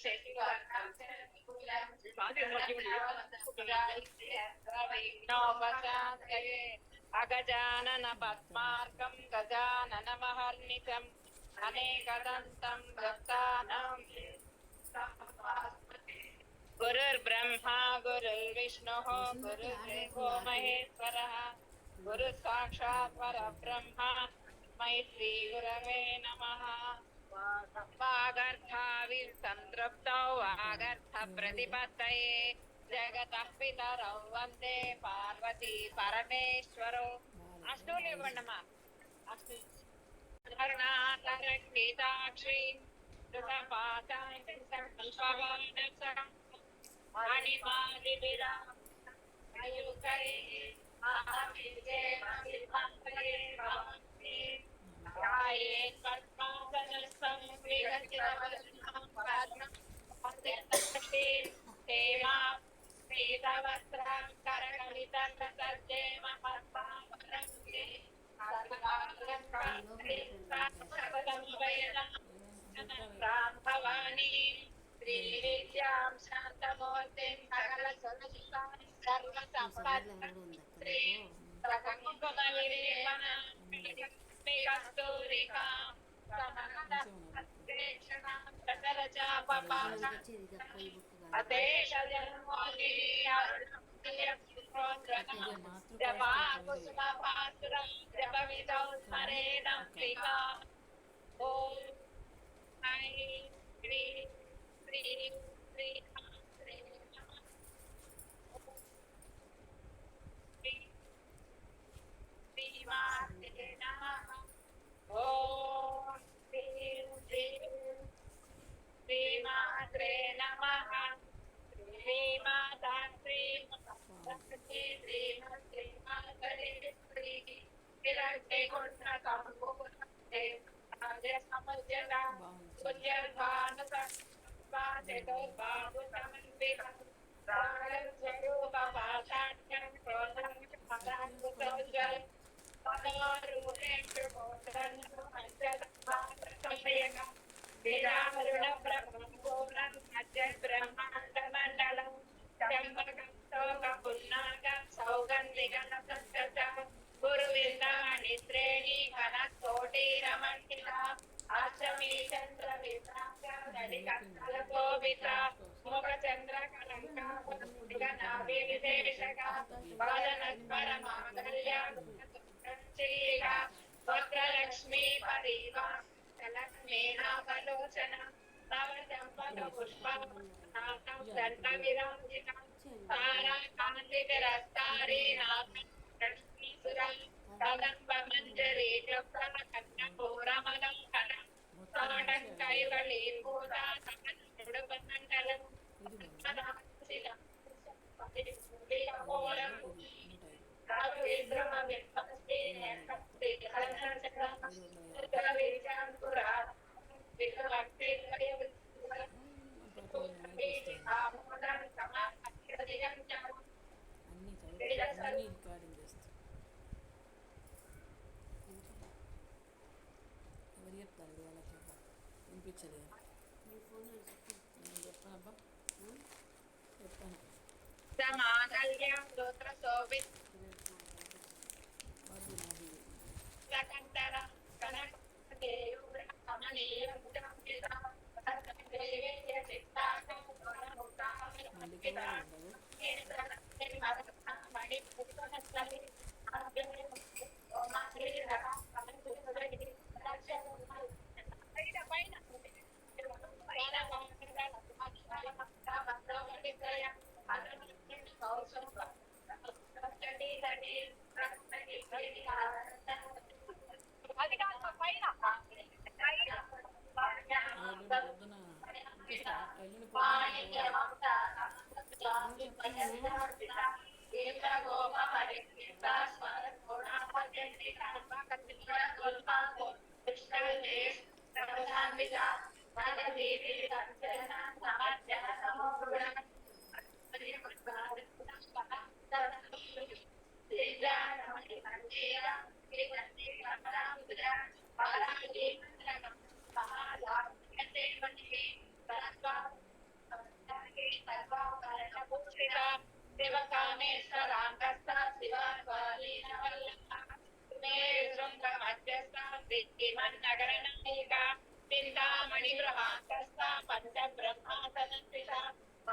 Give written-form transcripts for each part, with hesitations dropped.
शशिवर्णं अगजानन पद्मार्कं गजाननमहर्निशम् अनेकदन्तं भक्तानां गुरुर्ब्रह्मा गुरुर्विष्णुः गुरुर्देवो महेश्वरः गुरुः साक्षात् परब्रह्म तस्मै श्रीगुरवे नमः। वागर्थाविसंतृप्तौ वागर्थप्रतिपत्तये जगतः पितरौ वन्दे पार्वती परमेश्वरौ। अष्टोले इవ్వండమ్మా अष्टोले भवानी श्रीविद्यां शान्तमूर्तिं सकल श्रीमात्रे नमः। श्रीमाता ब्रह्मांडमंडलम गुरुविंदाणि श्रेणी घनकोटिरमण्डिता अष्टमी चंद्र विभ्रांता मुखचंद्र कलंका विशेषका वदनस्वरमांगल्या वक्रलक्ष्मी परिवा लक्ष्मीनाभलोचना तव चंपक पुष्पं दंडविराजिता तारा कांतिरस्तारी नागलक्ष्मीसुरा कदम्बमञ्जरी कन्नपूरमलङ्करं साडङ्कैवलीभूता सकलुडुपमण्डलं వినిపించలేదు సమాగల్యం స్తోత్ర శోభిత సకంతర కనక దేవ కమనీయ ముక్తిత దేవేయ చిత్తాక గుణముక్త మణిపిత మణి పుస్తకస్థలి ఆద్యమే ఓమాగ్రి రక కమనితుదరి దర్శన పైన పైన పైన భక్తవడిత్రయ అదృష్టి కౌశల కష్టటి దటి ప్రకృతి అది కాదు పైన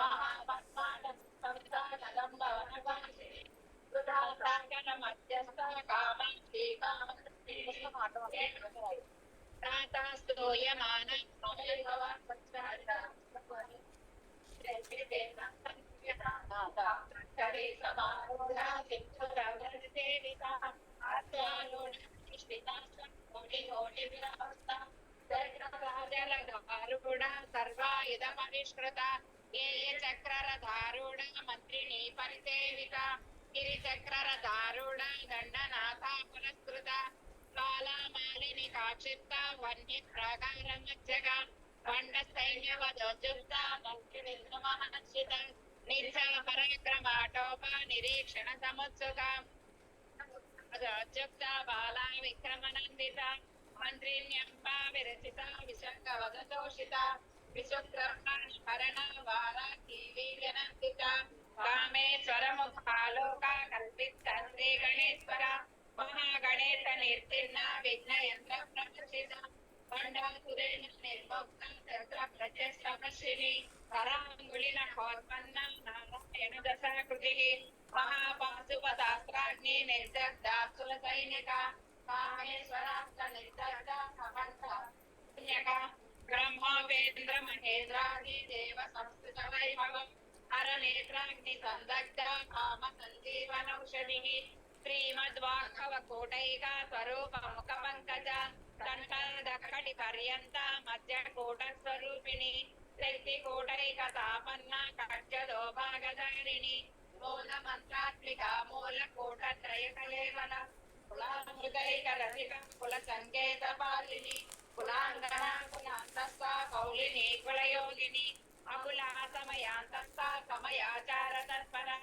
महापद्मानं संस्थानलं भवनवासिनी सुधासागर मध्यस्थ कामाक्षी कामकृती स्तूयमानं सर्वायुधमविष्कृता ये ये चक्ररधारूढ मन्त्रिणी परिसेविता गिरिचक्ररधारूढ दण्डनाथा पुरस्कृता कालामालिनि काक्षिप्ता वह्निप्राकारमज्जगा खण्डसैन्यवदोद्युक्ता मन्त्रिविष्णुमहर्षिता नित्या पराक्रमाटोपा निरीक्षण समुत्सुका अदोद्युक्ता बाला विक्रमनन्दिता मन्त्रिण्यम्बा विरचिता विशङ्कवदतोषिता विशुक्रमणहरणा बाला कीवीर्यनन्दिता कामेश्वरमुखालोका कल्पितस्त्री गणेश्वरा महागणेश निर्तिर्णा विघ्नयन्त्र प्रदर्शिता खण्डासुरेण निर्मुक्ता तत्र प्रत्यक्षमशिनी कराङ्गुलिनखोत्पन्ना नारायण दशाकृतिः महापाशुपदास्त्राग्नि निर्दग्धासुरसैनिका कामेश्वरास्त्र निर्दग्धा समन्ता पुण्यका ब्रह्मवेन्द्र महेन्द्रादि देव संस्कृत वैभवम् हरनेत्राग्नि संदग्धा काम संजीवनौषधिः श्रीमद्वाग्भवकोटैका स्वरूप मुखपङ्कज कंठदकटि पर्यन्ता मध्यकोटस्वरूपिणी शक्तिकोटैकतापन्ना कक्षदोभागधारिणी मूलमन्त्रात्मिका मूलकोटत्रयकलेवल कुलामृगैकरसिका कुलसङ्केतपालिनी कुलाङ्गना कुलान्तस्था कौलिनी कुलयोगिनी अकुलासमयान्तस्था समयाचारतत्परा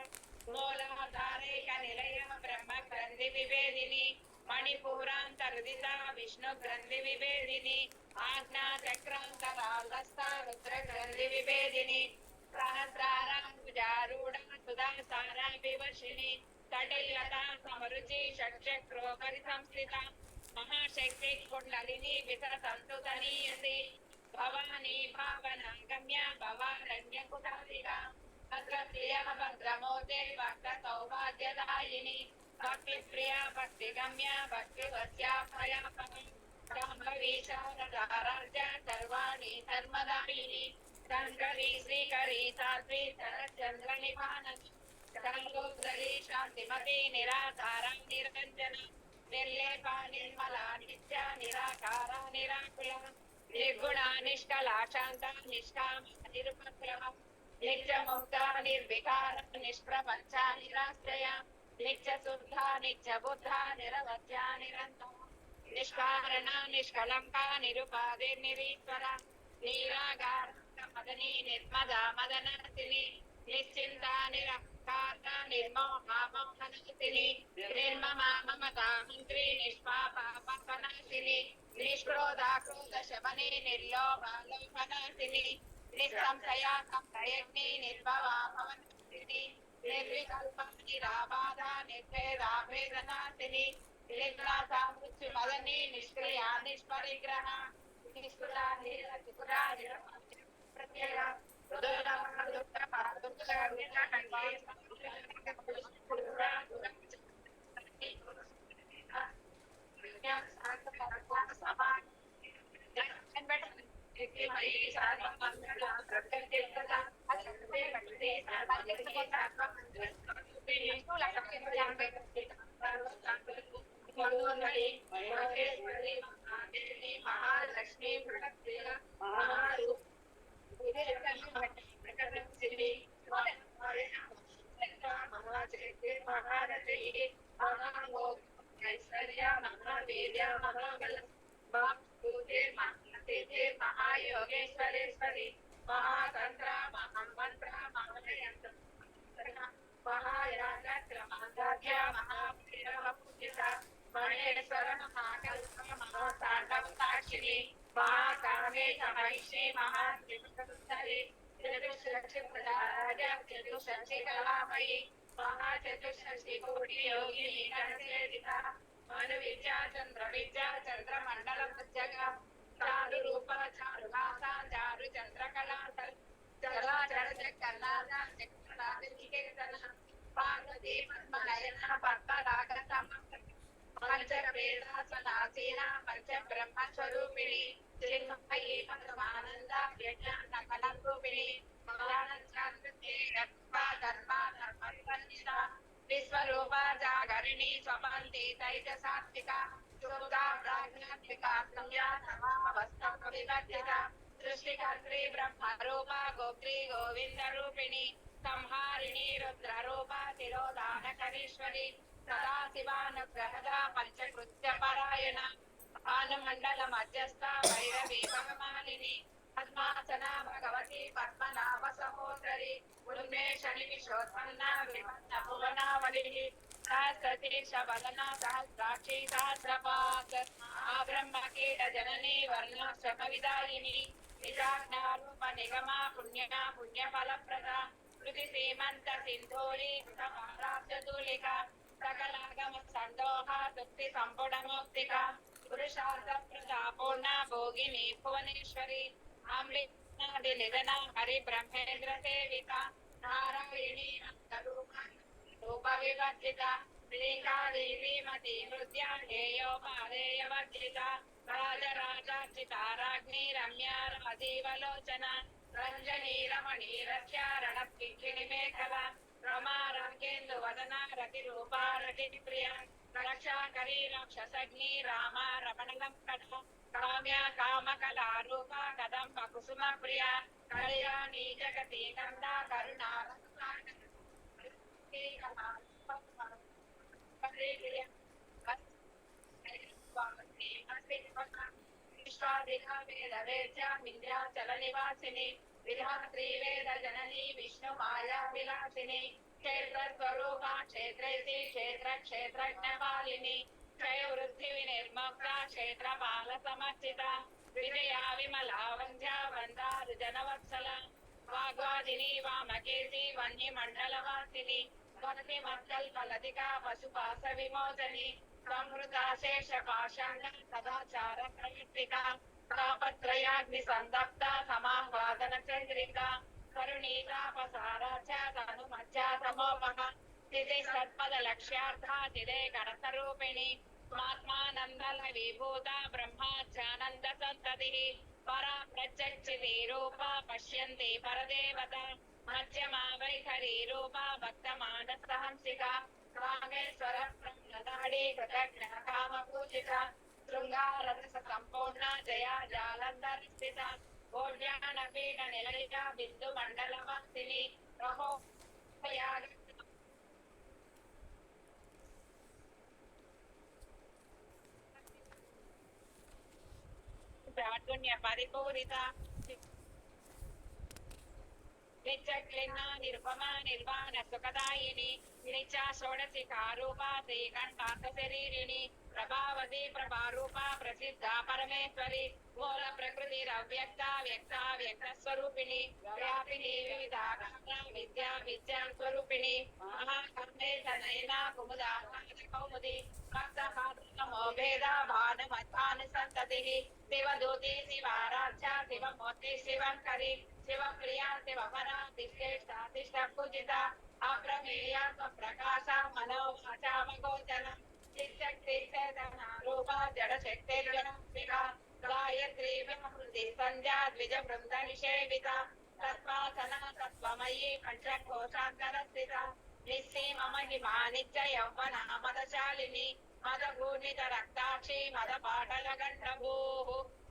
मूलाधारैकनिलय ब्रह्मग्रन्थिविभेदिनी मणिपूरान्तर्दिता विष्णुग्रन्थिविभेदिनी आज्ञाचक्रान्तरालस्था रुद्रग्रन्थिविभेदिनी सहस्राराम्बुजारूढा सुधासारा विवशिनी तटिलता समरुचि षट्चक्रोपरि संस्थिता महाशक्ति कुण्डलिनी विससन्तुतनीयसी भवानी भावनागम्या भवारण्यकुटारिका भद्रप्रिया भद्रमोदे भक्तसौभाग्यदायिनी भक्तिप्रिया भक्तिगम्या भक्तिवस्या भयापहं ब्रह्मवीशारदाराध्या सर्वाणि धर्मदायिनी शङ्करी श्रीकरी साध्वी शरच्चन्द्रनिभाननी सर्वोदरी शान्तिमती निराधारा निरञ्जना निर्लेपा निर्मला नित्या निराकारा निराकुला निर्गुणा निष्कला शान्ता निष्कामा निरुपद्रवा नित्यमुक्ता निर्विकारा निष्प्रपञ्चा निराश्रया नित्यशुद्धा नित्यबुद्धा निरवध्या निरन्तरा निष्कारणा निष्कलङ्का निरुपाधिर्निरीश्वरा नीरागारा मदनी निर्मदा मदनासिनी निश्चिन्ता निरहङ्कारा निर्मोहा मोहनासिनी निर्ममा ममता मन्त्री निष्पापा पापनाशिनी निष्क्रोधा क्रोधशमनी निर्लोभा लोभनाशिनी निःसंशया संशयग्नि निर्भवा भवनाशिनी निर्विकल्पा निराबाधा निर्भेदा भेदनाशिनी निर्नाथा मृत्युमदनी निष्क्रिया निष्परिग्रहा निष्कुला निरतिपुरा निरप्रत्यया महालक्ष्मी महायोगेश्वरेश्वरी महातंत्र महामंत्र महायंत्र महायाग्रमाध्या महाभैरव पूजिता महेश्वर महाकल्प महातांडव साक्षिणी महाकामेश महिषी महात्रिपुरसुंदरी चतुष्षष्टिप्रदाराजा चतुष्षष्टिकलामयी महाचतुष्षष्टिकोटि योगिनी गणसेविता मनुविद्या चन्द्रविद्या चन्द्रमण्डलमध्यगा चारुरूपा चारुभासा चारुचन्द्रकला चराचर కల్లాదా చక్రరాజకీర్తన పార్వతీ పద్మనయన పద్మరాగతమ పంచవేదాసనాసీన పంచ బ్రహ్మస్వరూపిణి చిన్మయీ పరమానంద వ్యజ్ఞాన కళరూపిణి విశ్వరూప జాగరిణి స్వపంతి తైజ సాత్విక శుద్ధ ప్రాజ్ఞాత్మిక సంధ్యా సమావస్థ వివర్జిత సృష్టికర్త్రి బ్రహ్మరూప గోత్రి గోవింద రూపిణి సంహారిణి రుద్రరూప తిరోధానకరీశ్వరి సదాశివానుగ్రహద పంచకృత్య పరాయణ ఆనుమండల మధ్యస్థ భైరవి భగమాలిని పద్మాసన భగవతి పద్మనాభ సహోదరి ఉన్మేషణి విశ్వోత్పన్న విపన్న భువనావళి సహస్రశీర్ష వదన సహస్రాక్షి సహస్రపాత్ ఆ బ్రహ్మ కీట జనని వర్ణాశ్రమ విదాయిని నిజాజ్ఞారూప నిగమ పుణ్య పుణ్యఫలప్రద కృతి సీమంత సింధూరి కృతమారాబ్జతూలిక సకలాగమ సందోహ సుక్తి సంపుడమౌక్తిక పురుషార్థ ప్రదాపూర్ణ భోగిని భువనేశ్వరి అమృతాది నిధన హరి బ్రహ్మేంద్ర సేవిత నారాయణి రూప వివర్జిత శ్రీకాళీ శ్రీమతి నృత్య హేయోపాదేయ వర్జిత రాజరాజార్చిత రాజ్ఞి రమ్య రాజీవలోచన రంజనీ రమణీ రస్యారణ పింకిణి మేఖల రమా రంగేందు వదన రతి రూపా రతి ప్రియ రక్షాకరీ రాక్షసగ్ని రామ రమణలం కట కామ్య కామ కళారూప కదంబ కుసుమ ప్రియ కళ్యాణి జగతి కంద కరుణా వింధ్యాచల నివాసిని విధాత్రి వేద జనని విష్ణు మాయా విలాసిని క్షేత్ర స్వరూప క్షేత్రేసి క్షేత్ర క్షేత్రజ్ఞపాలిని క్షయ వృద్ధి వినిర్ముక్త క్షేత్ర బాల సమర్చిత విజయా విమలా వంధ్యా వందారు జనవత్సల వాగ్వాదిని వామకేసి వన్య మండలవాసిని వనతి మత్కల్పలతిక పశుపాస విమోచని సంహృత శేష పాషాణ సదాచార ప్రయుక్తిక తాపత్రయాగ్ని సంతప్త సమాహ్వాదన చంద్రిక కరుణీతాపసారాచ తను మధ్యాతమోపహ స్థితి సత్పద లక్ష్యార్థ తిదే గణస్వరూపిణి స్వాత్మానందల విభూత బ్రహ్మాధ్యానంద సంతతి పరా ప్రత్యక్షితి రూప పశ్యంతి పరదేవత మధ్యమా వైఖరి రూప భక్త మానస హంసిక కామేశ్వర బ్రహ్మదాడి కృతజ్ఞ కామ పూజిత శృంగారరస సంపూర్ణ జయా జాలంధర స్థిత ఓడ్యాన పీఠ నిలయ బిందు మండల వాసిని రహో ప్రార్థున్య పరిపూరిత నిత్యక్లిన్న నిరుపమా నిర్వాణ సుఖదాయిని నిత్య షోడశికారూప శ్రీకంఠాంత శరీరిణి ప్రభావతి ప్రభారూప ప్రసిద్ధ పరమేశ్వరి మూల ప్రకృతి రవ్యక్త వ్యక్త వ్యక్త స్వరూపిణి వ్యాపిని వివిధ విద్యా విద్యా స్వరూపిణి మహాకర్ణే తనయన కుముద కౌముది భేద భానుమతాను సంతతి శివదూతి శివారాధ్య శివమూర్తి శివంకరి శివప్రియా శివపరా తిష్టేష్ట తిష్ట పూజిత అప్రమేయ స్వప్రకాశ మనోవాచామగోచరం చిత్తశక్తి చేతన రూప జడ శక్తిర్గణాత్మిక గాయత్రీ విమృతి సంధ్యా ద్విజ బృంద నిషేవిత తత్వాసన తత్వమయీ పంచకోశాంతర స్థిత నిస్సీమ మహిమా నిత్య యౌవన మదశాలిని మదగూర్ణిత రక్తాక్షి మద పాటల గండభూః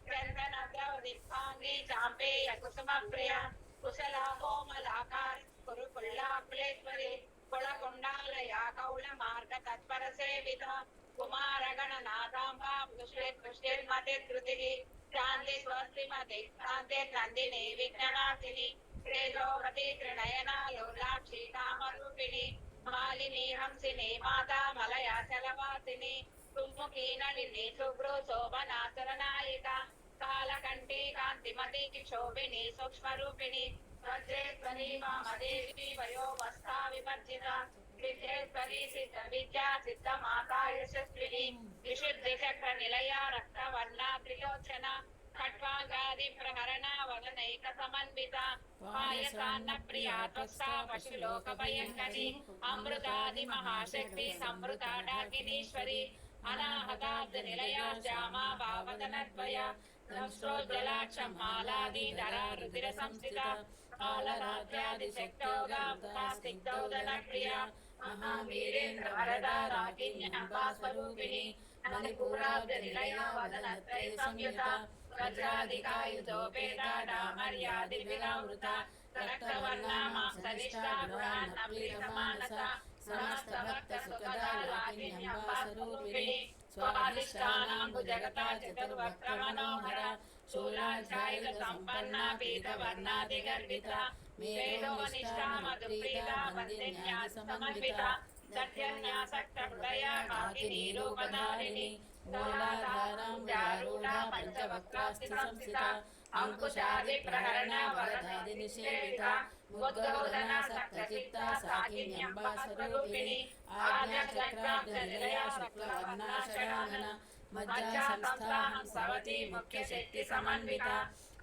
చందన ద్రవదిప్పాంగి చాంపేయ కుసుమ ప్రియ కుశల కోమలాకార కురుకుల్లాకులేశ్వరి కుళకుండాలయ కౌళ మార్గ తత్పర సేవిత కుమార గణనాథాంబ పుష్టిర్మతి ధృతి శాంతి స్వస్తి మతి శాంతి నందిని విఘ్ననాశిని తేజోవతి త్రినయన లోలాక్షి కామరూపిణి మాలిని హంసిని మాతా మలయా చలవాసిని కుంముఖీ నళిని శుభ్రు శోభనాసుర నాయిక కాలకంఠీ కాంతిమతి శోభిని సూక్ష్మరూపిణి వజ్రేశ్వరి వామదేవి వయోవస్థా వివర్జిత విద్యేశ్వరి సిద్ధ విద్యా సిద్ధ మాతా యశస్విని విశుద్ధి చక్ర నిలయ రక్తవర్ణ త్రిలోచన खट्वाङ्गादि प्रहरण वदनैक समन्विता पायसान्न प्रिया त्वस्ता पशुलोकभयङ्करी अमृतादि महाशक्ति संवृता डाकिनीश्वरी अनाहताब्द निलया श्यामा भावदनद्वया संस्रोज्ज्वलाक्षमालादिधरा रुधिर संस्थिता कालरात्र्यादिशक्तौगा स्निग्धौदनप्रिया महावीरेन्द्र वरदा राकिन्यम्बा स्वरूपिणी मणिपूराब्जनिलया वदनत्रय संयुता वज्राधिकायुधोपेता डामर्यादिभिरावृता रक्तवर्णा मांसनिष्ठा गुणान्नप्रीतमानसा समस्तभक्तसुखदा राकिन्यम्बा स्वरूपिणी स्वाधिष्ठानाम्बुजगता चतुर्वक्त्रमनोहरा शूलाध्यायुधसम्पन्ना पीतवर्णादिगर्भिता मेधोनिष्ठा मधुप्रीता वन्दिन्यादिसमन्विता दध्यन्यासक्तहृदया काकिनी रूपधारिणी मूलाधाराम्बुजारूढा पञ्चवक्त्रास्थिसंस्थिता अंकुशादिप्रहरणा वरदादिनिषेविता मुद्गौदना सप्तचित्ता साकिन्यम्बा स्वरूपिणी आज्ञाचक्राब्जनिलया शुक्लवर्णा शरानना मज्जा संस्थाहं सवती मुख्यशक्तिसमन्विता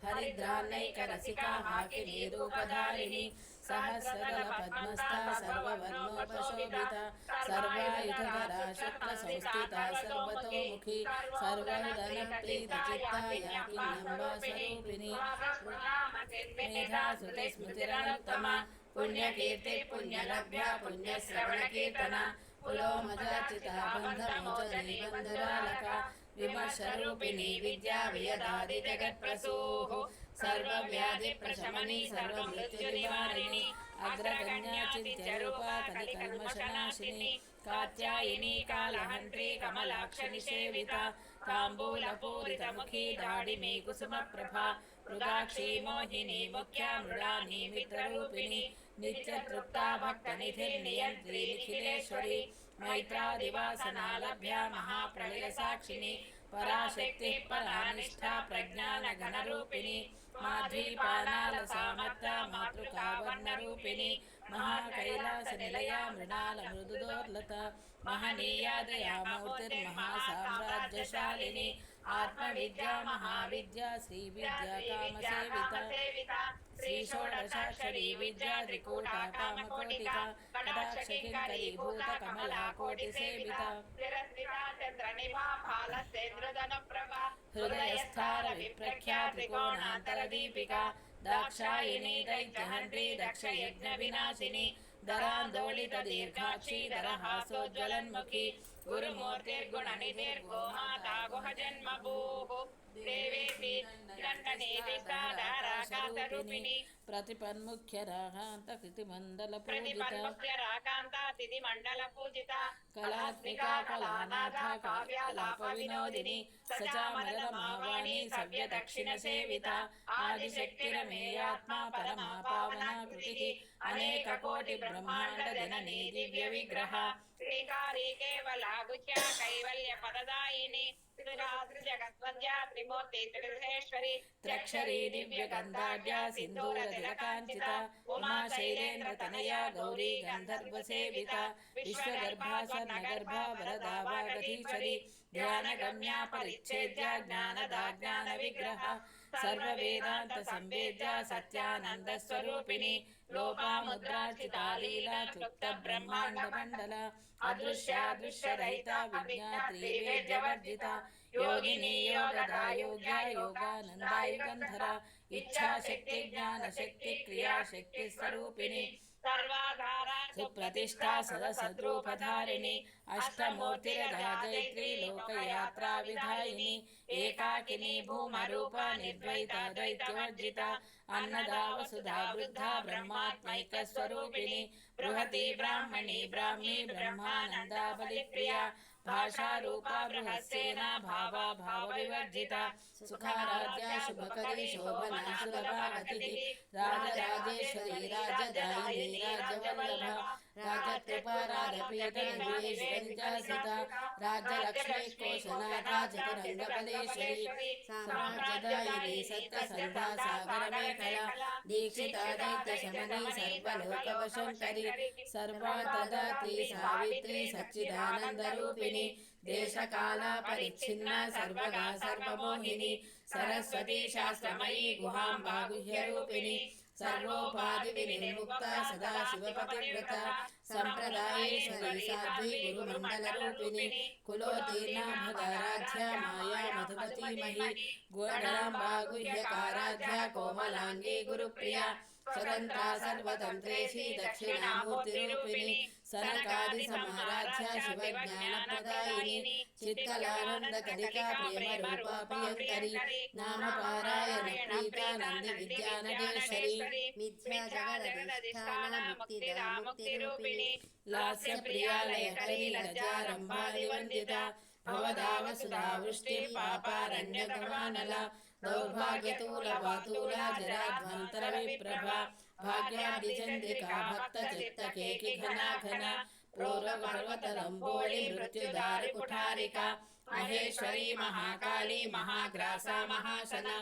हरिद्रान्नैकरसिका हाकिनी रूपधारिणी सहस्रदलपद्मस्था सर्ववर्णोपशोभिता सर्वायुधधरा शुक्लसंस्थिता सर्वतोमुखी सर्वहृदनप्रीतचित्ता याकिन्यम्बा स्वरूपिणी मेधासुतिस्मृतिरनुत्तमा पुण्यकीर्ति पुण्यलभ्या पुण्यश्रवणकीर्तना पुलोमजाचिता बन्धमोचनी बन्धुरालका विमर्शरूपिणी विद्या वियदादि जगत्प्रसूः सर्वव्याधिप्रशमनी सर्वमृत्युनिवारिणी अग्रगण्या चिन्त्यरूपा कलिकल्मषनाशिनी कात्यायिनी कालहन्त्री कमलाक्षनिषेविता ताम्बूलपूरितमुखी दाडिमी कुसुमप्रभा मृगाक्षी मोहिनी मुख्या मृडानी मित्ररूपिणी नित्यतृप्ता भक्तनिधिर्नियन्त्री निखिलेश्वरी मैत्रादिवासना लभ्या महाप्रलयसाक्षिणी पराशक्तिः परानिष्ठा प्रज्ञानघनरूपिणी माध्वीपानालसामर्था मातृकावर्णरूपिणी महाकैलासनिलया मृणालमृदुदोर्लता महनीया दयामूर्तिर्महासाम्राज्यशालिनी आत्मविद्या महाविद्या श्रीविद्या कामसेविता श्रीषोडशाक्षरी विद्या त्रिकूटा कामकोटिका कटाक्षकिङ्करीभूत कमला कोटिसेविता हृदयस्थार विप्रख्या त्रिकोणान्तरदीपिका दाक्षायिनी दैत्यहन्त्री दक्षयज्ञविनाशिनी दरान्दोलितदीर्घाक्षी दरहासोज्ज्वलन्मुखी गुरुमूर्तिर्गुणनिधिर्गोमाता गुहजन्मभूः देवेति दण्डनीतिष्ठाधाराकान्तरूपिणी प्रतिपन्मुख्यराकान्तकृतिमण्डलपूजिता कलात्मिका कलानाथा काव्यालापविनोदिनी सचामररमावाणी सव्यदक्षिणसेविता आदिशक्तिरमेयात्मा परमा पावना कृतिः अनेककोटिब्रह्माण्डजननी दिव्यविग्रहा श्रीकारी केवला गुह्या कैवल्यपददायिनी त्रिजगद्वन्द्या त्रिमूर्ति त्रिदशेश्वरी त्र्यक्षरी दिव्यगन्धाढ्या सिन्दूरतिलकाञ्चिता उमा शैलेन्द्रतनया गौरी गन्धर्वसेविता विश्वगर्भा स्वर्णगर्भा वरदा वागधीश्वरी ध्यानगम्या परिच्छेद्या ज्ञानदा ज्ञानविग्रहा सर्ववेदान्तसंवेद्या सत्यानन्दस्वरूपिणी लोपामुद्रार्चिता लीला क्लुप्तब्रह्माण्डमण्डला अदृश्यादृश्यरहिता विज्ञात्री वेद्यवर्जिता योगिनी योगदा योग्या योगानन्दा युगन्धरा इच्छाशक्ति ज्ञानशक्ति क्रियाशक्ति स्वरूपिणी सर्वाधारा सुप्रतिष्ठा सदसद्रूपधारिणी अष्टमूर्तिरगाजयित्री लोकयात्रा विधायिनी एकाकिनी भूमरूपा निर्द्वैता द्वैत्यवर्जिता अन्नदा वसुधा वृद्धा ब्रह्मात्मैकस्वरूपिणी बृहती ब्राह्मणी ब्राह्मी ब्रह्मानन्दा बलिप्रिया भाषारूपा बृहस्सेना भावा भावविवर्जिता सुखाराध्या शुभकरी शोभना सुलभा गतिः राजराजेश्वरी राजदायिनी राजवल्लभा राजकृपा राजपीठनिवेशिता राज्यलक्ष्मी कोशनाथा चतुरङ्गबलेश्वरी साम्राज्यदायिनी सत्यसन्धा सागरमेखला दीक्षिता दैत्यशमनी सर्वलोकवशङ्करी सर्वा ददात्री सावित्री सच्चिदानन्दरूपिणी देशकाला परिच्छिन्ना सर्वगा सर्वमोहिनी सरस्वती शास्त्रमयी गुहाम्बा गुह्यरूपिणी सर्वोपाधिविनिर्मुक्ता सदा शिवपतिव्रता सम्प्रदायेश्वरी साध्वी गुरुमण्डलरूपिणी कुलोत्तीर्णा भगाराध्या माया मधुमती मही गुणराम्बा गुह्यकाराध्या कोमलाङ्गी गुरुप्रिया स्वतन्त्रा सर्वतन्त्रेशी दक्षिणामूर्तिरूपिणी सनकादिसमाराध्या शिवज्ञानप्रदायिनी चित्कलानन्दकलिका प्रेमरूपा प्रियङ्करी नामपारायणप्रीता नन्दिविद्यानगेश्वरी मिथ्या जगदधिष्ठाना मुक्तिदा मुक्तिरूपिणी लास्यप्रिया लयकरी लजारम्भादिवन्दिता भवदावसुधा वृष्टिं पापारण्यगमानला दौर्भाग्यतूलवातूला जराध्वान्तरविप्रभा भाग्याब्धिचन्द्रिका भक्तचित्तकेकि घना घना प्रोरपर्वतलम्बोळि मृत्युदारिकुठारिका महेश्वरी महाकाली महाग्रासा महाशना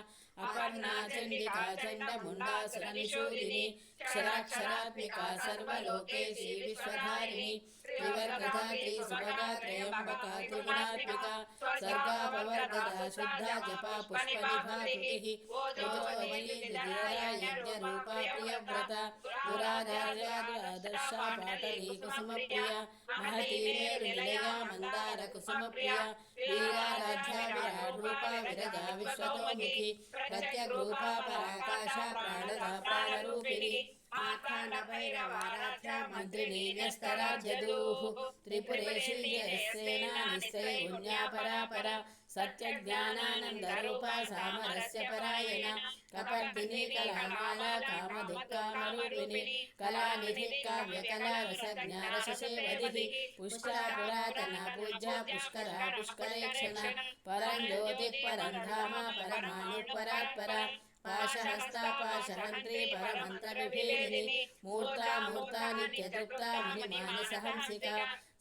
अपर्णा चण्डिका चण्डमुण्डासुरनिषूदिनी क्षराक्षरात्मिका सर्वलोकेशी विश्वधारिणी त्रिवर्गधात्री सुभगा त्रयम्बका त्रिगुणात्मिका सर्गापवर्गदा शुद्धा जपा पुष्पनिभा कृतिः ओजोमयी द्विजया यज्ञरूपा प्रियव्रता दुराधार्यादर्शा पाटली कुसुमप्रिया महती मेरुनिलया मन्दार कुसुमप्रिया वीराराध्या विराड्रूपा विरजा विश्वतोमुखी प्रत्यग्रूपा पराकाशा प्राणदा प्राणरूपिणी आख्यानभैरवाराध्या मन्त्रिणी न्यस्तराज्यदूः त्रिपुरेशी जयसेना निश्चयगुण्या परापरा सत्यज्ञानानन्दरूपा सामरस्य परायणा कपर्दिनी कलामाला कामदुःखामरूपिणी कलानिधि काव्यकला रसज्ञा रससेवधिः पुष्करा पुरातना पूज्या पुष्करा पुष्करेक्षणा परं ज्योतिः परं धाम परमाणुपरात्परा पाशहस्ता पाशहन्त्री परमन्त्रविभेदिनी मूर्ता मूर्ता नित्यतृप्ता मुनिमानसहंसिका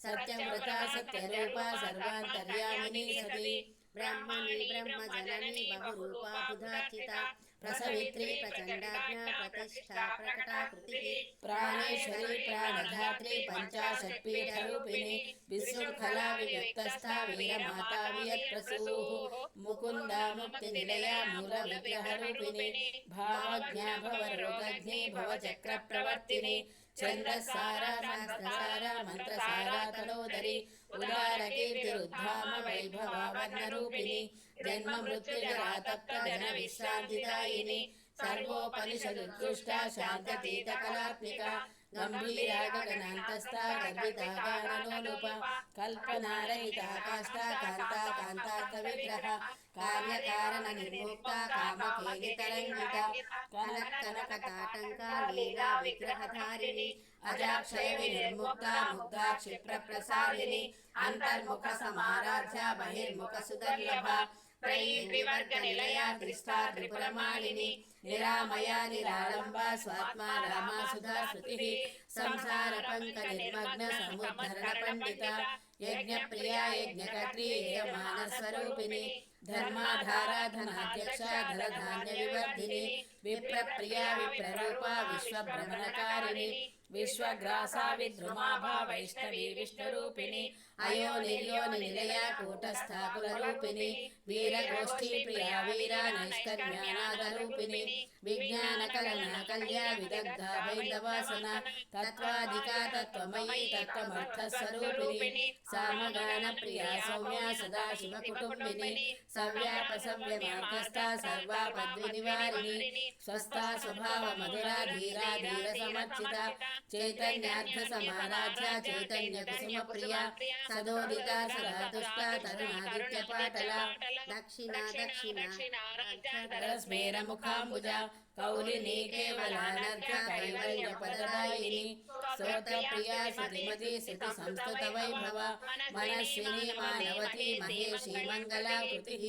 सत्यव्रता सत्यरूपा सर्वान्तर्यामिनी सती ब्रह्मणि ब्रह्मजननी बहुरूपा बुधार्चिता प्रसवित्री प्रचण्डाज्ञा प्रतिष्ठा प्रकटाकृतिः प्राणेश्वरी प्राणधात्री पञ्चाशत्पीठरूपिणी विशृङ्खला विव्यक्तस्था वीरमाता वियत्प्रसूः मुकुन्दा मुक्तिनिलया मूलविग्रहरूपिणी भावज्ञा भवरोगज्ञे भवचक्रप्रवर्तिनी छन्दस्सारा शास्त्रसारा मन्त्रसारा तलोदरी उदारकीर्तिरुद्धाम वैभवा वर्णरूपिणी जन्म मृत्युजरा तप्तजन विश्रान्तिदायिनी सर्वोपनिषदुत्कृष्टा शान्ततीतकलात्मिका गम्भीरा गगनान्तस्था गर्भिता गानलोलुपा कल्पनारहिता काष्ठा कान्ता कान्तार्थविग्रहा कार्यकारणनिर्मुक्ता कामकेलितरङ्गिता कनकताटङ्का लीला विग्रहधारिणी अजाक्षय विनिर्मुक्ता मुग्धा क्षिप्रप्रसारिणी अन्तर्मुखसमाराध्या बहिर्मुखसुदर्लभा त्रयीर्विवर्गनिलया त्रिस्था त्रिपुरमालिनी निरामया निरालम्बा स्वात्मा रामा सुधा श्रुतिः संसारपङ्कनिर्मग्न समुद्धरणपण्डिता यज्ञप्रिया यज्ञकर्त्री हेयमानस्वरूपिणी धर्माधारा धनाध्यक्षा धनधान्यविवर्धिनी विप्रप्रिया विप्ररूपा विश्वभ्रमणकारिणी विश्वग्रासा विद्रुमाभा वैष्णवी विष्णुरूपिणी अयोनिर्योनिनिलया कूटस्था कुलरूपिणी वीरगोष्ठी प्रिया वीरा नैष्कर्म्यानादरूपिणी विज्ञानकलना कल्या विदग्धा वैन्दवासना तत्त्वाधिका तत्त्वमयी तत्त्वमर्थस्वरूपिणी सामगानप्रिया सौम्या सदाशिवकुटुम्बिनी सव्यापसव्यमार्गस्था सर्वापद्विनिवारिणी स्वस्था स्वभावमधुरा धीरा धीरसमर्चिता चैतन्यार्थसमाराध्या चैतन्यकुसुमप्रिया सदोदिता सदा दुष्टा तरुणादित्यपाटला दक्षिणा दक्षिणा कौलिनी केवलानर्घ कैवल्यपददायिनी स्तोत्रप्रिया श्रुतिमती श्रुतिसंस्तुतवैभवा मनस्विनी मानवती महेशी मङ्गलाकृतिः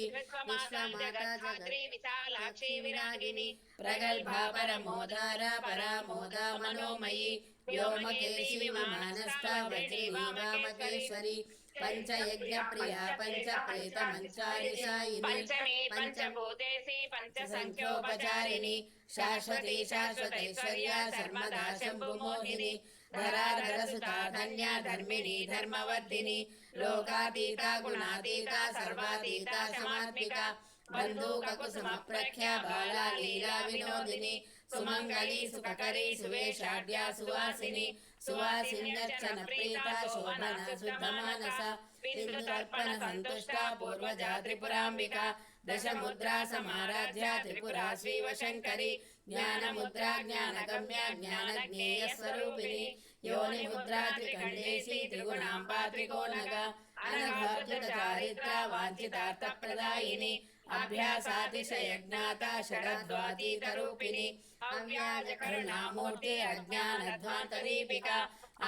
विश्वमाता जगत्री विशालाक्षी विरागिनी प्रगल्भा परमोदारा परामोदा मनोमयी व्योमकेशी विमानस्था वज्रिणी वामकेश्वरी पंचयज्ञप्रिया पंचप्रेतमंचारिशायिनी पंचमी पंचभूतेशी पंचसंख्योपचारिणी शाश्वती शाश्वतैश्वर्या सर्वदा शम्भुमोहिनी धराधरसुता धन्या धर्मिणी धर्मवर्धिनी लोकातीता गुणातीता सर्वातीता समात्मिका बन्धूककुसुमप्रख्या बाला लीला विनोदिनी सुमंगली सुखकरी सुवेशाढ्या सुवासिनी सुवासिन्यर्चन प्रीता शोभना शुद्धमानसा सिन्धुतर्पण संतुष्टा पूर्वजा त्रिपुराम्बिका दशमुद्रा समाराध्या त्रिपुरा श्रीवशङ्करी ज्ञानमुद्रा ज्ञानगम्या ज्ञानज्ञेयस्वरूपिणी योनिमुद्रा त्रिकण्डेशी त्रिगुणाम्बा त्रिकोणगा अनघार्जुतचारित्रा वाञ्छितार्थप्रदायिनी अभ्यासातिशयज्ञाता षडद्वातीतरूपिणी अव्याजकरुणामूर्ति अज्ञानध्वान्तदीपिका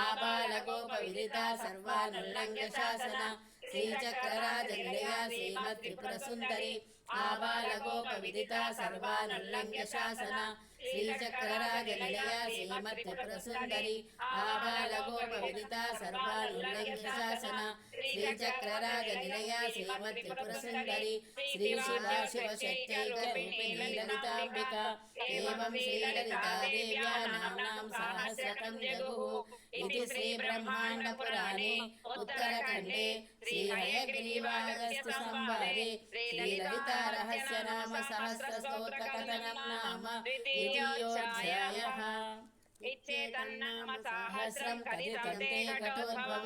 आबालगोपविदिता सर्वानुल्लङ्घ्य शासना श्रीचक्रराजनिलया श्रीमत्त्रिपुरसुन्दरी आबालगोपविदिता सर्वानुल्लङ्घ्य शासना श्रीचक्रराजनिलया श्रीमत्त्रिपुरसुन्दरी आबालगोपविदिता सर्वानुल्लङ्घ्य शासना श्रीचक्रराजनिलया श्रीमत्त्रिपुरसुन्दरी श्रीशिवा शिवशक्त्यैकरूपिणी ललिताम्बिका एवं श्रीललिता देव्या नाम्नां सहस्रकं जगुः इति श्रीब्रह्माण्डपुराणे उत्तरखण्डे श्रीहयग्रीवागस्त्यसंवादे श्रीललिता रहस्यनाम सहस्रस्तोत्रकथनं नाम द्वितीयोऽध्यायः। इच्छेतन्नाम सहस्रं कथितं ते घटोद्भव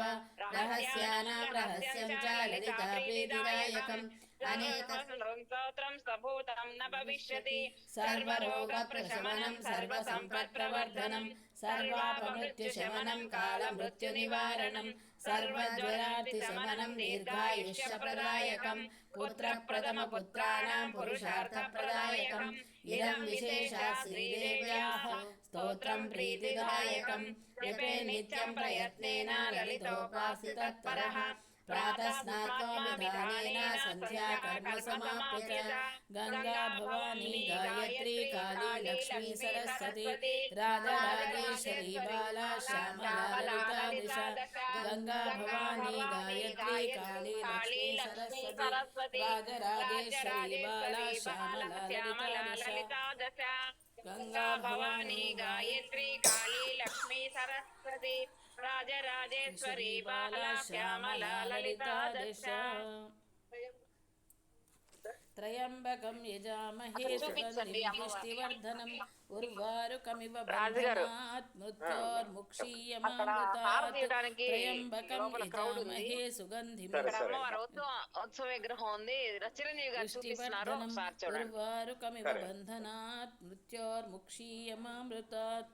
रहस्यानां रहस्यं च ललिता प्रीतिदायकम् स्तोत्रं सभूतं न भविष्यति सर्वरोगप्रशमनं सर्वसम्पत्प्रवर्धनं सर्वापमृत्युशमनं कालमृत्युनिवारणं सर्वज्वरार्तिशमनं दीर्घायुष्यप्रदायकं पुत्रप्रथमपुत्राणां पुरुषार्थप्रदायकम् इदं विशेषा श्रीदेव्याः स्तोत्रं प्रीतिदायकं जपे नित्यं प्रयत्नेन ललितोपासितत्परः प्रातः स्नात्वा विधानेन संध्या कर्म समाप्य च गंगा भवानी गायत्री काली लक्ष्मी सरस्वती राजराजेश्वरी बाला श्यामला ललिता दिशा गंगा भवानी गायत्री काली लक्ष्मी सरस्वती राजराजेश्वरी बाला श्यामला ललिता दिशा गंगा भवानी गायत्री काली लक्ष्मी सरस्वती राजराजेश्वरी बाला श्यामला ललिता दशा। त्रयंबकं यजामहे सुगन्धिं पुष्टिवर्धनम् उर्वारुकमिव बन्धनात् मृत्योर्मुक्षीयमामृतात् त्रयंबकं यजामहे सुगन्धिं पुष्टिवर्धनम् उर्वारुकमिव बन्धनात् मृत्योर्मुक्षीयमामृतात्